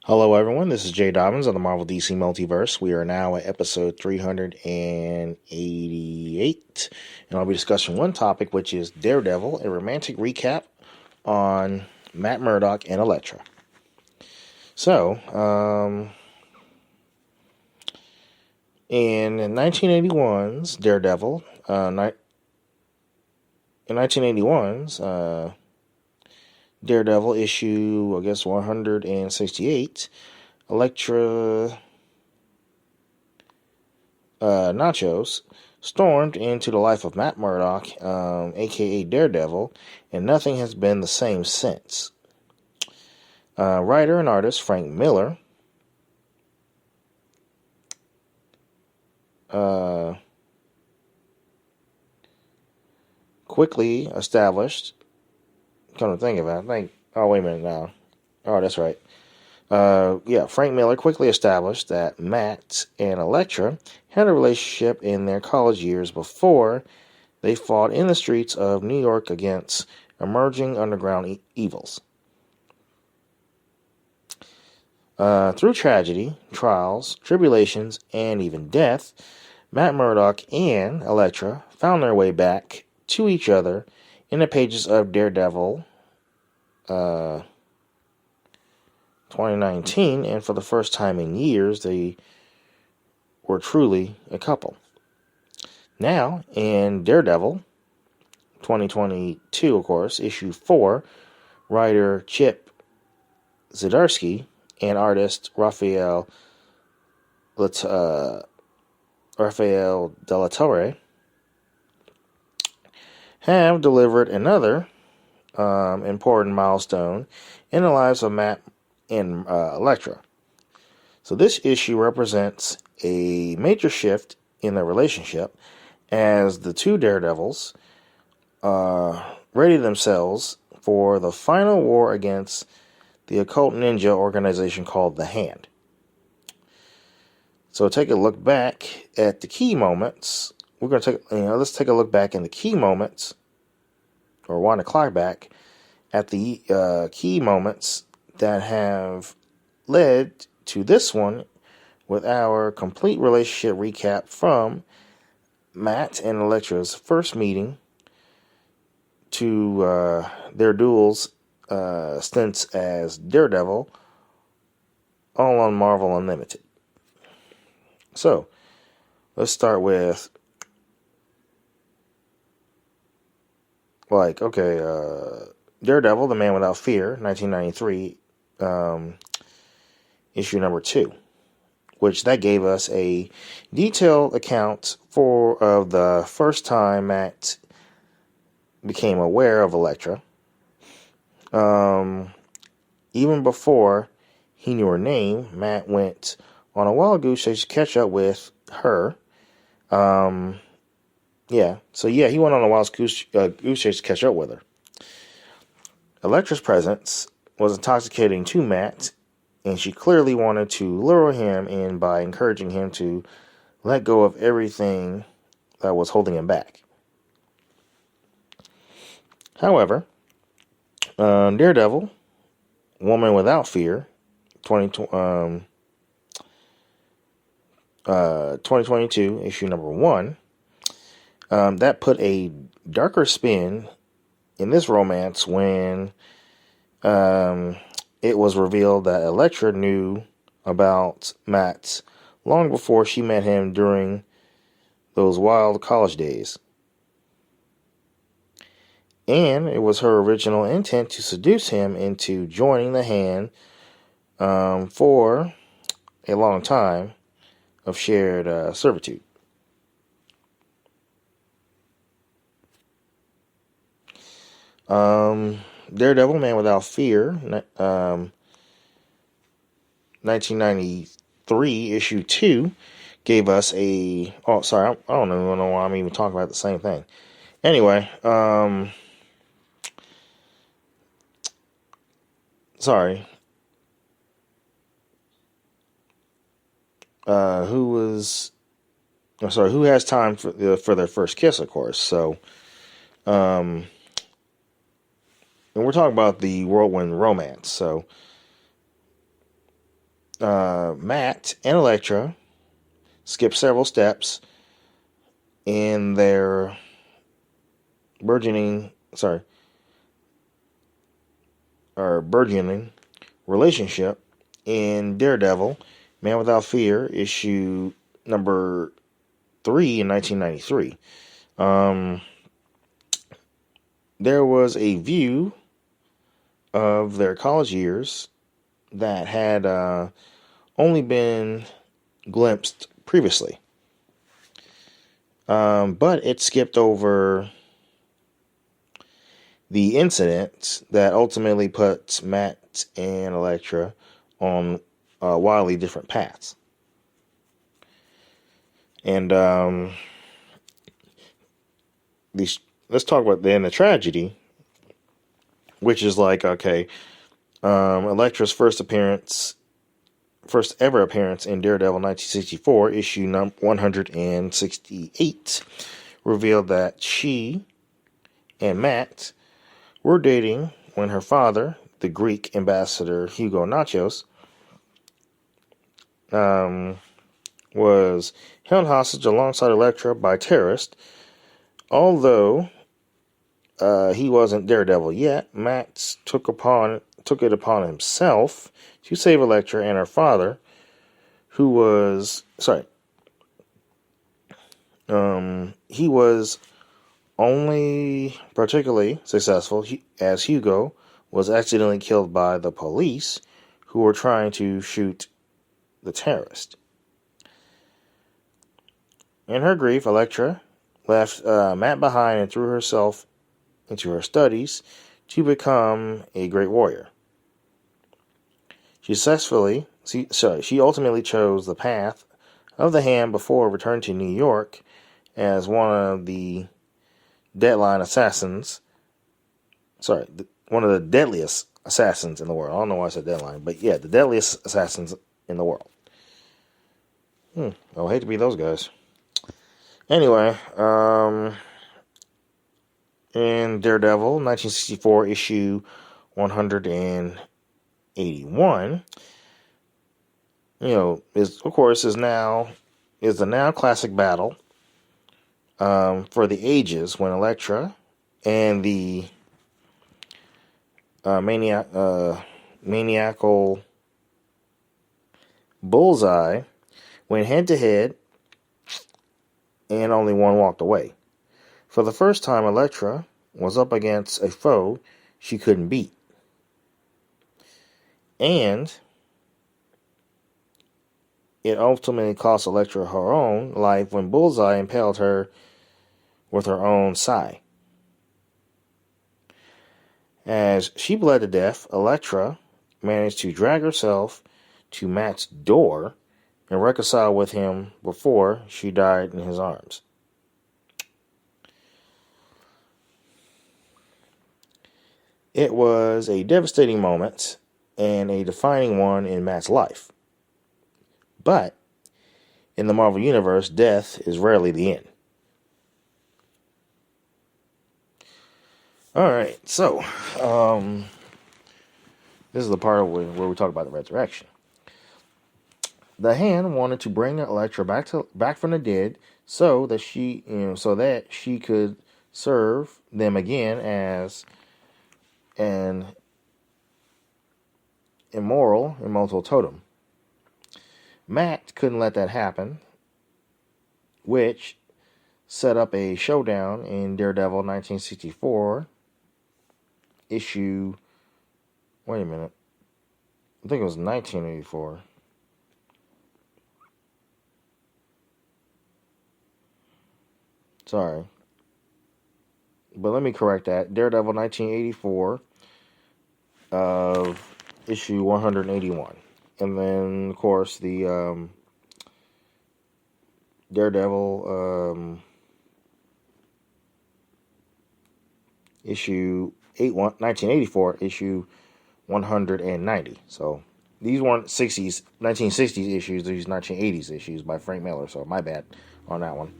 Hello, everyone. This is Jay Dobbins of the Marvel DC Multiverse. We are now at episode 388, and I'll be discussing one topic, which is Daredevil, a romantic recap on Matt Murdock and Elektra. So, in 1981's Daredevil, in 1981's Daredevil issue, 168, Elektra Nachos stormed into the life of Matt Murdock, aka Daredevil, and nothing has been the same since. Writer and artist Frank Miller quickly established. Come to think of it, oh, wait a minute now. Oh, that's right. Frank Miller quickly established that Matt and Elektra had a relationship in their college years before they fought in the streets of New York against emerging underground evils. Through tragedy, trials, tribulations, and even death, Matt Murdock and Elektra found their way back to each other in the pages of Daredevil 2019, and for the first time in years, they were truly a couple. Now, in Daredevil 2022, of course, issue 4, writer Chip Zdarsky and artist Raphael Della Torre have delivered another important milestone in the lives of Matt and Elektra. So this issue represents a major shift in their relationship as the two Daredevils ready themselves for the final war against the occult ninja organization called The Hand. So take a look back at the key moments. Let's take a look back in the key moments, or wind the clock back at the key moments that have led to this one with our complete relationship recap from Matt and Elektra's first meeting to their duels stints as Daredevil, all on Marvel Unlimited. So, let's start with Daredevil, The Man Without Fear, 1993, issue number 2, which that gave us a detailed account of the first time Matt became aware of Elektra. Even before he knew her name, Matt went on a wild goose chase to catch up with her. He went on a wild goose chase to catch up with her. Elektra's presence was intoxicating to Matt, and she clearly wanted to lure him in by encouraging him to let go of everything that was holding him back. However, Daredevil, Woman Without Fear, 2022, issue number 1, that put a darker spin in this romance when it was revealed that Elektra knew about Matt long before she met him during those wild college days. And it was her original intent to seduce him into joining the Hand for a long time of shared servitude. Daredevil, Man Without Fear, 1993, issue 2, gave us I don't know why I'm even talking about the same thing. Anyway, who has time for their first kiss, of course. So, and we're talking about the whirlwind romance. So, Matt and Elektra skip several steps in their burgeoning, sorry, or burgeoning relationship in Daredevil, Man Without Fear, issue number 3 in 1993. There was a view of their college years that had only been glimpsed previously. But it skipped over the incident that ultimately puts Matt and Elektra on wildly different paths. And let's talk about then the tragedy, which is like, okay, Elektra's first ever appearance in Daredevil 1964, issue 168, revealed that she and Matt were dating when her father, the Greek ambassador Hugo Nachos, was held hostage alongside Elektra by terrorists. Although he wasn't Daredevil yet, Matt took it upon himself to save Elektra and her father, who was he was only particularly successful as Hugo was accidentally killed by the police who were trying to shoot the terrorist. In her grief, Elektra left Matt behind and threw herself into her studies to become a great warrior. She ultimately chose the path of the hand before returning to New York as one of the deadliest assassins in the world. I don't know why I said deadline, but yeah, the deadliest assassins in the world. I would hate to be those guys. Anyway, in Daredevil, 1964, issue 181, is the now classic battle for the ages when Elektra and the maniacal Bullseye went head to head, and only one walked away. For the first time, Elektra was up against a foe she couldn't beat. And it ultimately cost Elektra her own life when Bullseye impaled her with her own sai. As she bled to death, Elektra managed to drag herself to Matt's door and reconcile with him before she died in his arms. It was a devastating moment and a defining one in Matt's life. But in the Marvel Universe, death is rarely the end. Alright, so this is the part where we talk about the resurrection. The Hand wanted to bring Elektra back from the dead so that she could serve them again as an immortal totem. Matt couldn't let that happen, which set up a showdown in Daredevil 1964 issue. Wait a minute. I think it was 1984. Sorry. But let me correct that. Daredevil 1984 of issue 181. And then, of course, the Daredevil issue 1984, issue 190. So these weren't 1960s issues, these 1980s issues by Frank Miller. So my bad on that one.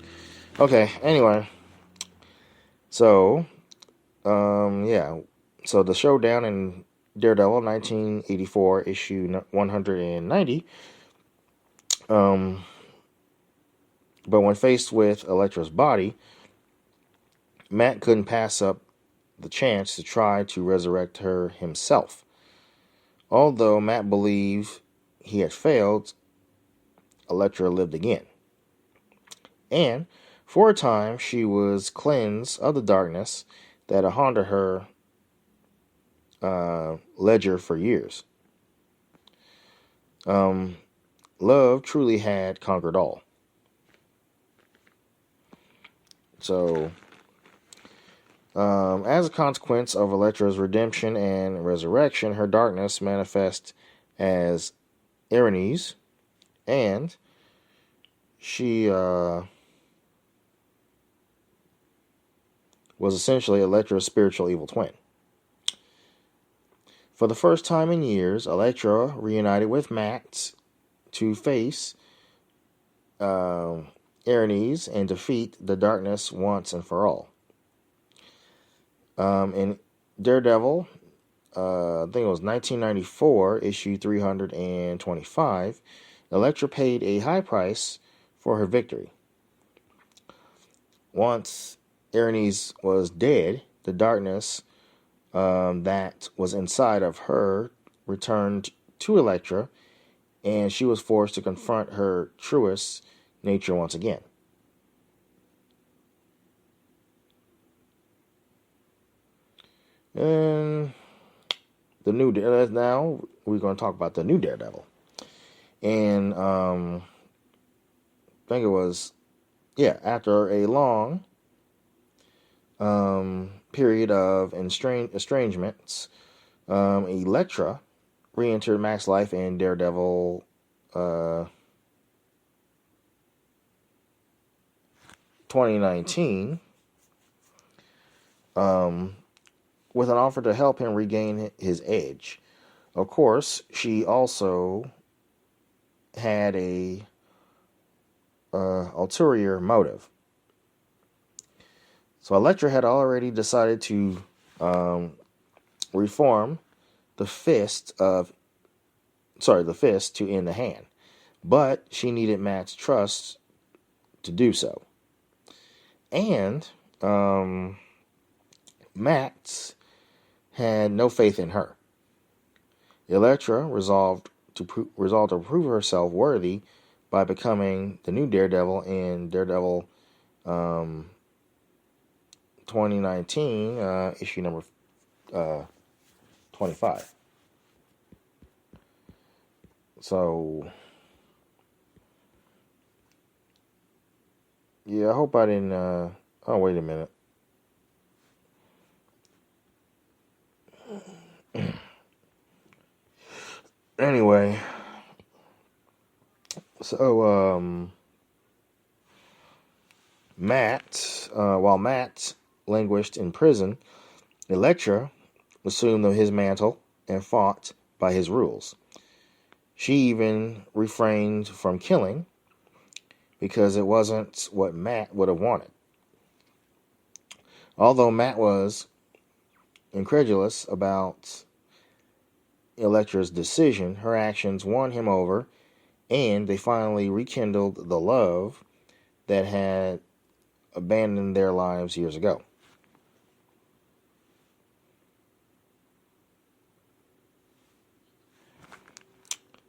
Okay, anyway. So, So the showdown in Daredevil, 1984, issue 190. But when faced with Elektra's body, Matt couldn't pass up the chance to try to resurrect her himself. Although Matt believed he had failed, Elektra lived again. And for a time, she was cleansed of the darkness that had haunted her ledger for years. Love truly had conquered all. So, as a consequence of Elektra's redemption and resurrection, her darkness manifests as Erinys, and she was essentially Elektra's spiritual evil twin. For the first time in years, Elektra reunited with Matt to face Erinys and defeat the darkness once and for all. In Daredevil, I think it was 1994, issue 325, Elektra paid a high price for her victory. Once Erinys was dead, the darkness that was inside of her returned to Elektra, and she was forced to confront her truest nature once again. And now we're going to talk about the new Daredevil. And I think it was, after a long period of estrangements, Elektra re-entered Matt's life in Daredevil 2019 with an offer to help him regain his edge. Of course, she also had a ulterior motive. So Elektra had already decided to reform the fist to end the hand, but she needed Matt's trust to do so. And Matt had no faith in her. Elektra resolved to prove herself worthy by becoming the new Daredevil in Daredevil 2019, issue number 25. So, yeah, I hope I didn't... oh, wait a minute. Anyway, so while Matt languished in prison, Elektra assumed his mantle and fought by his rules. She even refrained from killing because it wasn't what Matt would have wanted. Although Matt was incredulous about Elektra's decision, her actions won him over, and they finally rekindled the love that had abandoned their lives years ago.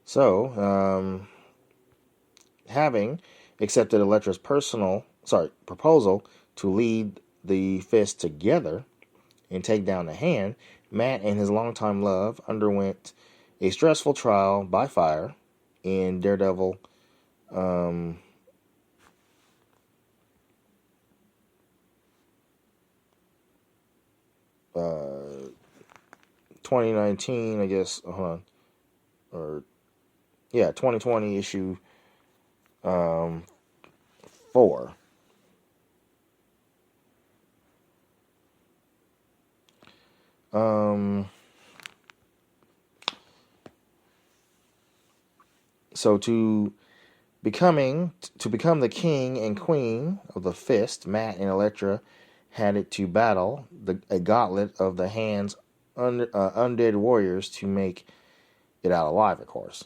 So, having accepted Elektra's proposal to lead the Fist together and take down the Hand, Matt and his longtime love underwent a stressful trial by fire in Daredevil 2019, I guess, 2020 issue 4. So to become the king and queen of the Fist, Matt and Elektra had it to battle a gauntlet of the Hand's undead warriors to make it out alive, of course.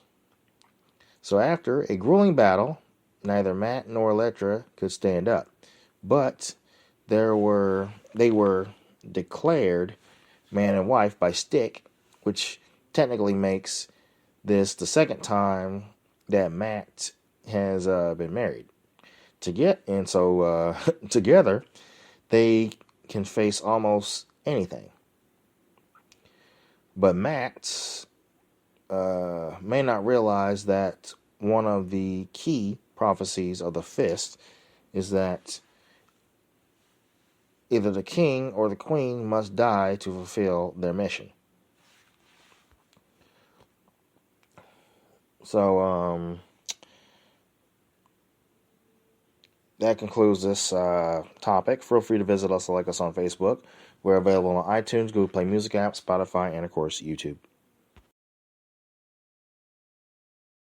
So after a grueling battle, neither Matt nor Elektra could stand up, but they were declared man and wife by Stick, which technically makes this the second time that Matt has been married. Together, they can face almost anything. But Matt may not realize that one of the key prophecies of the Fist is that either the king or the queen must die to fulfill their mission. So, that concludes this topic. Feel free to visit us or like us on Facebook. We're available on iTunes, Google Play Music app, Spotify, and of course, YouTube.